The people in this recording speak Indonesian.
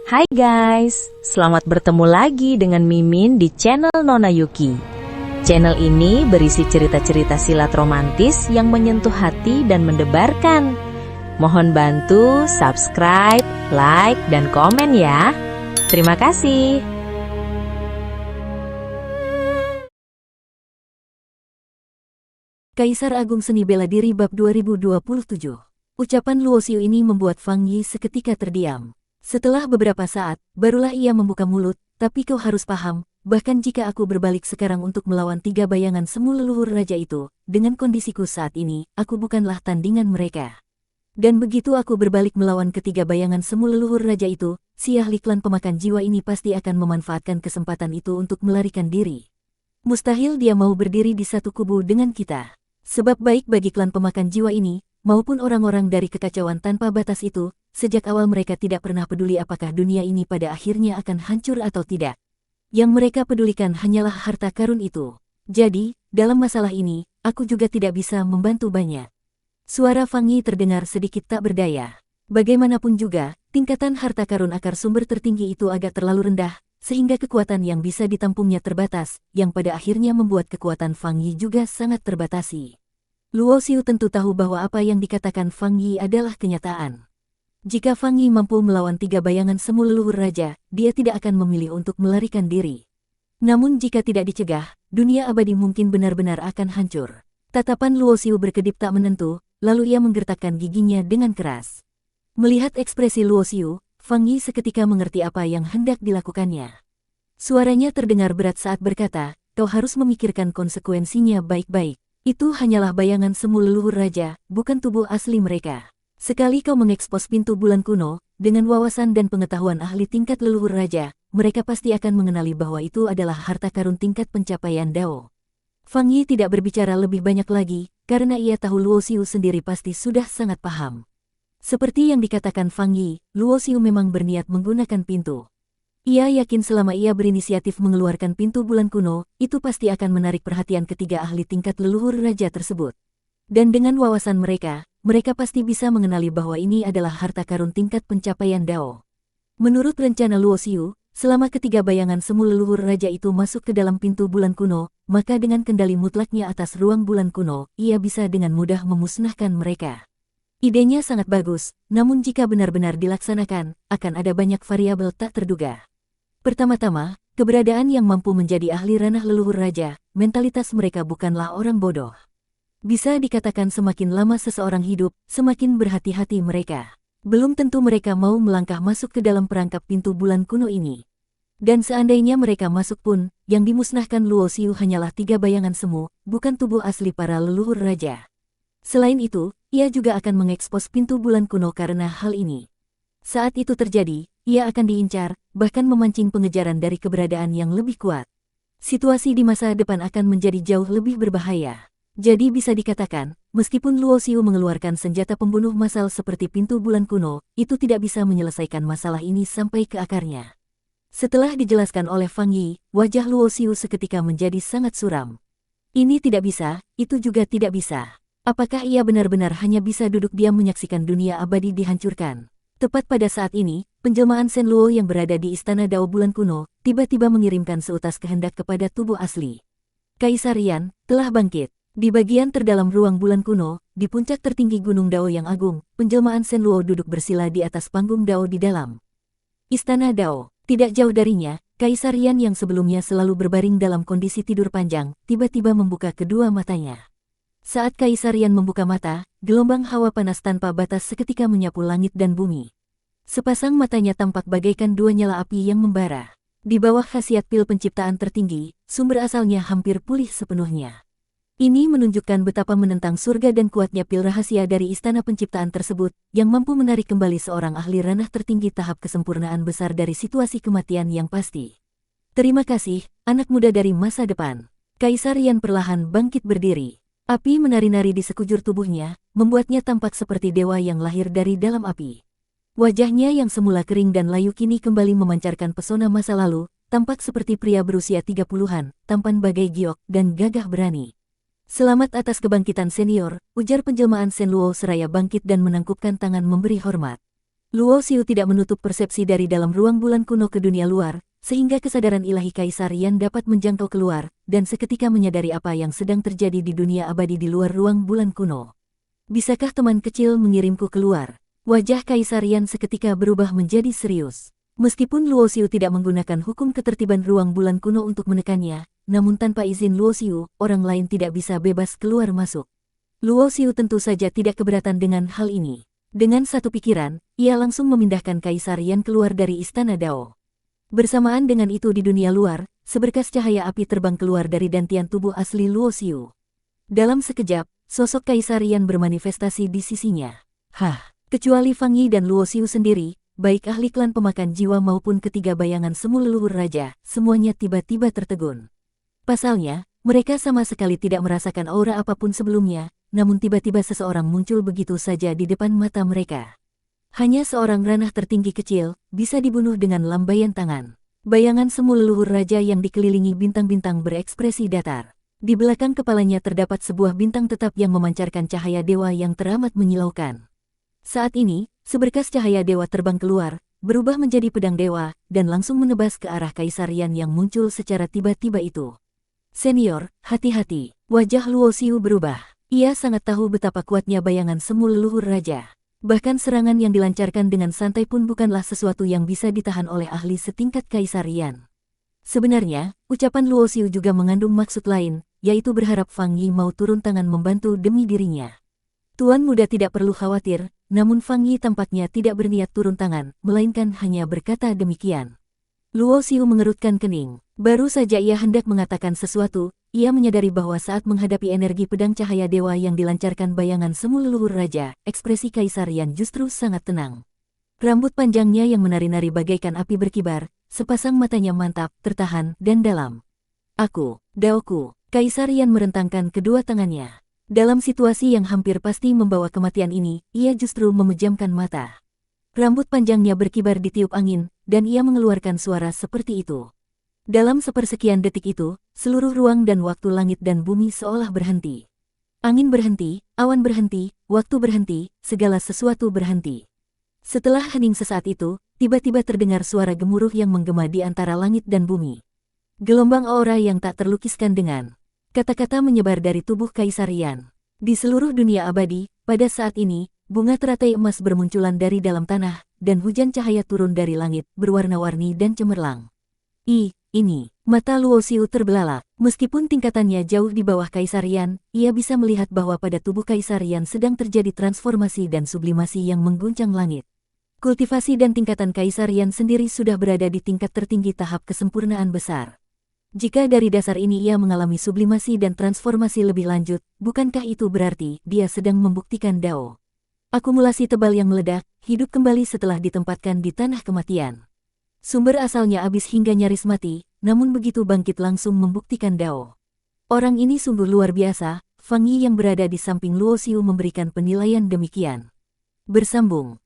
Hai guys, selamat bertemu lagi dengan Mimin di channel Nona Yuki. Channel ini berisi cerita-cerita silat romantis yang menyentuh hati dan mendebarkan. Mohon bantu subscribe, like, dan komen ya. Terima kasih. Kaisar Agung Seni Bela Diri Bab 2027. Ucapan Luo Xiu ini membuat Fang Yi seketika terdiam. Setelah beberapa saat, barulah ia membuka mulut, tapi kau harus paham, bahkan jika aku berbalik sekarang untuk melawan 3 bayangan semu leluhur raja itu, dengan kondisiku saat ini, aku bukanlah tandingan mereka. Dan begitu aku berbalik melawan ketiga bayangan semu leluhur raja itu, si ahli klan pemakan jiwa ini pasti akan memanfaatkan kesempatan itu untuk melarikan diri. Mustahil dia mau berdiri di satu kubu dengan kita. Sebab baik bagi klan pemakan jiwa ini, maupun orang-orang dari kekacauan tanpa batas itu, sejak awal mereka tidak pernah peduli apakah dunia ini pada akhirnya akan hancur atau tidak. Yang mereka pedulikan hanyalah harta karun itu. Jadi, dalam masalah ini, aku juga tidak bisa membantu banyak. Suara Fang Yi terdengar sedikit tak berdaya. Bagaimanapun juga, tingkatan harta karun akar sumber tertinggi itu agak terlalu rendah, sehingga kekuatan yang bisa ditampungnya terbatas, yang pada akhirnya membuat kekuatan Fang Yi juga sangat terbatasi. Luo Xiu tentu tahu bahwa apa yang dikatakan Fang Yi adalah kenyataan. Jika Fang Yi mampu melawan 3 bayangan semu leluhur raja, dia tidak akan memilih untuk melarikan diri. Namun jika tidak dicegah, dunia abadi mungkin benar-benar akan hancur. Tatapan Luo Xiu berkedip tak menentu, lalu ia menggertakkan giginya dengan keras. Melihat ekspresi Luo Xiu, Fang Yi seketika mengerti apa yang hendak dilakukannya. Suaranya terdengar berat saat berkata, kau harus memikirkan konsekuensinya baik-baik. Itu hanyalah bayangan semu leluhur raja, bukan tubuh asli mereka. Sekali kau mengekspos pintu bulan kuno, dengan wawasan dan pengetahuan ahli tingkat leluhur raja, mereka pasti akan mengenali bahwa itu adalah harta karun tingkat pencapaian Dao. Fang Yi tidak berbicara lebih banyak lagi, karena ia tahu Luo Xiu sendiri pasti sudah sangat paham. Seperti yang dikatakan Fang Yi, Luo Xiu memang berniat menggunakan pintu. Ia yakin selama ia berinisiatif mengeluarkan pintu bulan kuno, itu pasti akan menarik perhatian ketiga ahli tingkat leluhur raja tersebut. Dan dengan wawasan mereka, mereka pasti bisa mengenali bahwa ini adalah harta karun tingkat pencapaian Dao. Menurut rencana Luo Xiu, selama ketiga bayangan semu leluhur raja itu masuk ke dalam pintu bulan kuno, maka dengan kendali mutlaknya atas ruang bulan kuno, ia bisa dengan mudah memusnahkan mereka. Idenya sangat bagus, namun jika benar-benar dilaksanakan, akan ada banyak variabel tak terduga. Pertama-tama, keberadaan yang mampu menjadi ahli ranah leluhur raja, mentalitas mereka bukanlah orang bodoh. Bisa dikatakan semakin lama seseorang hidup, semakin berhati-hati mereka. Belum tentu mereka mau melangkah masuk ke dalam perangkap pintu bulan kuno ini. Dan seandainya mereka masuk pun, yang dimusnahkan Luo Xiu hanyalah 3 bayangan semu, bukan tubuh asli para leluhur raja. Selain itu, ia juga akan mengekspos pintu bulan kuno karena hal ini. Saat itu terjadi, ia akan diincar, bahkan memancing pengejaran dari keberadaan yang lebih kuat. Situasi di masa depan akan menjadi jauh lebih berbahaya. Jadi bisa dikatakan, meskipun Luo Xiu mengeluarkan senjata pembunuh massal seperti pintu bulan kuno, itu tidak bisa menyelesaikan masalah ini sampai ke akarnya. Setelah dijelaskan oleh Fang Yi, wajah Luo Xiu seketika menjadi sangat suram. Ini tidak bisa, itu juga tidak bisa. Apakah ia benar-benar hanya bisa duduk diam menyaksikan dunia abadi dihancurkan? Tepat pada saat ini, penjelmaan Shen Luo yang berada di Istana Dao Bulan Kuno, tiba-tiba mengirimkan seutas kehendak kepada tubuh asli. Kaisar Yan, telah bangkit. Di bagian terdalam ruang bulan kuno, di puncak tertinggi Gunung Dao yang agung, penjelmaan Shen Luo duduk bersila di atas panggung Dao di dalam Istana Dao. Tidak jauh darinya, Kaisar Yan yang sebelumnya selalu berbaring dalam kondisi tidur panjang, tiba-tiba membuka kedua matanya. Saat Kaisar Yan membuka mata, gelombang hawa panas tanpa batas seketika menyapu langit dan bumi. Sepasang matanya tampak bagaikan 2 nyala api yang membara. Di bawah khasiat pil penciptaan tertinggi, sumber asalnya hampir pulih sepenuhnya. Ini menunjukkan betapa menentang surga dan kuatnya pil rahasia dari istana penciptaan tersebut, yang mampu menarik kembali seorang ahli ranah tertinggi tahap kesempurnaan besar dari situasi kematian yang pasti. Terima kasih, anak muda dari masa depan. Kaisar Yan perlahan bangkit berdiri. Api menari-nari di sekujur tubuhnya, membuatnya tampak seperti dewa yang lahir dari dalam api. Wajahnya yang semula kering dan layu kini kembali memancarkan pesona masa lalu, tampak seperti pria berusia 30-an, tampan bagai giok dan gagah berani. Selamat atas kebangkitan senior, ujar penjelmaan Shen Luo seraya bangkit dan menangkupkan tangan memberi hormat. Luo Xiu tidak menutup persepsi dari dalam ruang bulan kuno ke dunia luar, sehingga kesadaran ilahi Kaisar Yan dapat menjangkau keluar, dan seketika menyadari apa yang sedang terjadi di dunia abadi di luar ruang bulan kuno. Bisakah teman kecil mengirimku keluar? Wajah Kaisar Yan seketika berubah menjadi serius. Meskipun Luo Xiu tidak menggunakan hukum ketertiban ruang bulan kuno untuk menekannya, namun tanpa izin Luo Xiu, orang lain tidak bisa bebas keluar masuk. Luo Xiu tentu saja tidak keberatan dengan hal ini. Dengan satu pikiran, ia langsung memindahkan Kaisar Yan keluar dari Istana Dao. Bersamaan dengan itu di dunia luar, seberkas cahaya api terbang keluar dari dantian tubuh asli Luo Xiu. Dalam sekejap, sosok Kaisar Yan bermanifestasi di sisinya. Kecuali Fang Yi dan Luo Xiu sendiri, baik ahli klan pemakan jiwa maupun ketiga bayangan semu leluhur raja, semuanya tiba-tiba tertegun. Pasalnya, mereka sama sekali tidak merasakan aura apapun sebelumnya, namun tiba-tiba seseorang muncul begitu saja di depan mata mereka. Hanya seorang ranah tertinggi kecil, bisa dibunuh dengan lambaian tangan. Bayangan semu leluhur raja yang dikelilingi bintang-bintang berekspresi datar. Di belakang kepalanya terdapat sebuah bintang tetap yang memancarkan cahaya dewa yang teramat menyilaukan. Saat ini, seberkas cahaya dewa terbang keluar, berubah menjadi pedang dewa, dan langsung menebas ke arah Kaisar Yan yang muncul secara tiba-tiba itu. Senior, hati-hati. Wajah Luo Xiu berubah. Ia sangat tahu betapa kuatnya bayangan semu leluhur raja. Bahkan serangan yang dilancarkan dengan santai pun bukanlah sesuatu yang bisa ditahan oleh ahli setingkat Kaisar Yan. Sebenarnya, ucapan Luo Xiu juga mengandung maksud lain, yaitu berharap Fang Yi mau turun tangan membantu demi dirinya. Tuan muda tidak perlu khawatir, namun Fang Yi tampaknya tidak berniat turun tangan, melainkan hanya berkata demikian. Luo Xiu mengerutkan kening. Baru saja ia hendak mengatakan sesuatu, ia menyadari bahwa saat menghadapi energi pedang cahaya dewa yang dilancarkan bayangan semu leluhur raja, ekspresi Kaisar Yan justru sangat tenang. Rambut panjangnya yang menari-nari bagaikan api berkibar, sepasang matanya mantap, tertahan, dan dalam. Daoku. Kaisar Yan merentangkan kedua tangannya. Dalam situasi yang hampir pasti membawa kematian ini, ia justru memejamkan mata. Rambut panjangnya berkibar ditiup angin, dan ia mengeluarkan suara seperti itu. Dalam sepersekian detik itu, seluruh ruang dan waktu langit dan bumi seolah berhenti. Angin berhenti, awan berhenti, waktu berhenti, segala sesuatu berhenti. Setelah hening sesaat itu, tiba-tiba terdengar suara gemuruh yang menggema di antara langit dan bumi. Gelombang aura yang tak terlukiskan dengan kata-kata menyebar dari tubuh Kaisar Yan. Di seluruh dunia abadi, pada saat ini, bunga teratai emas bermunculan dari dalam tanah, dan hujan cahaya turun dari langit, berwarna-warni dan cemerlang. Ini, mata Luo Xiu terbelalak. Meskipun tingkatannya jauh di bawah Kaisar Yan, ia bisa melihat bahwa pada tubuh Kaisar Yan sedang terjadi transformasi dan sublimasi yang mengguncang langit. Kultivasi dan tingkatan Kaisar Yan sendiri sudah berada di tingkat tertinggi tahap kesempurnaan besar. Jika dari dasar ini ia mengalami sublimasi dan transformasi lebih lanjut, bukankah itu berarti dia sedang membuktikan Dao? Akumulasi tebal yang meledak, hidup kembali setelah ditempatkan di tanah kematian. Sumber asalnya habis hingga nyaris mati, namun begitu bangkit langsung membuktikan Dao. Orang ini sungguh luar biasa, Fang Yi yang berada di samping Luo Xiu memberikan penilaian demikian. Bersambung.